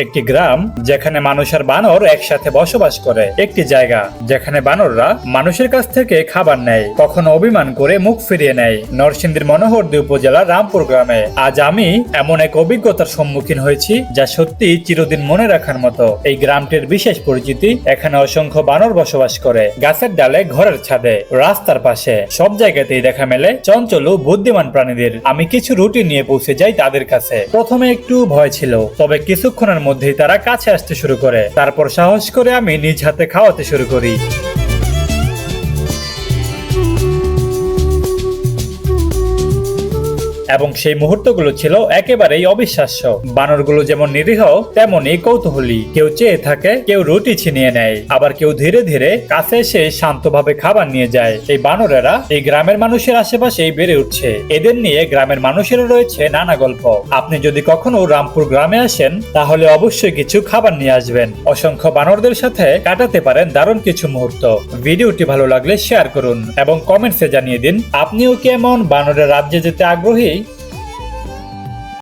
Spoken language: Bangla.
একটি গ্রাম যেখানে মানুষ আর বানর একসাথে বসবাস করে, একটি জায়গা যেখানে বানররা মানুষের কাছ থেকে খাবার নেয়, কখনো অভিমান করে মুখ ফিরিয়ে নেয়। নরসিংদীর মনোহরদী উপজেলার রামপুর গ্রামে আজ আমি এমন এক অভিজ্ঞতার সম্মুখীন হয়েছি যা সত্যি চিরদিন মনে রাখার মতো। এই গ্রামটির বিশেষ পরিচিতি, এখানে অসংখ্য বানর বসবাস করে, গাছের ডালে, ঘরের ছাদে, রাস্তার পাশে, সব জায়গাতেই দেখা মেলে চঞ্চল ও বুদ্ধিমান প্রাণীদের। আমি কিছু রুটি নিয়ে পৌঁছে যাই তাদের কাছে। প্রথমে একটু ভয় ছিল, তবে কিছুক্ষণের মধ্যেই তারা কাছে আসতে শুরু করে। তারপর সাহস করে আমি নিজ হাতে খাওয়াতে শুরু করি। এবং সেই মুহূর্তগুলো ছিল একেবারেই অবিশ্বাস্য। বানরগুলো যেমন নিরীহ তেমনই কৌতূহলী। কেউ চেয়ে থাকে, কেউ রুটি ছিনিয়ে নেয়, আবার কেউ ধীরে ধীরে কাছে এসে শান্তভাবে খাবার নিয়ে যায়। এই বানরেরা এই গ্রামের মানুষের আশেপাশেই বেড়ে উঠছে। এদের নিয়ে গ্রামের মানুষেরও রয়েছে নানা গল্প। আপনি যদি কখনো রামপুর গ্রামে আসেন তাহলে অবশ্যই কিছু খাবার নিয়ে আসবেন। অসংখ্য বানরদের সাথে কাটাতে পারেন দারুণ কিছু মুহূর্ত। ভিডিওটি ভালো লাগলে শেয়ার করুন এবং কমেন্টসে জানিয়ে দিন আপনিও কি এমন বানরের রাজ্যে যেতে আগ্রহী।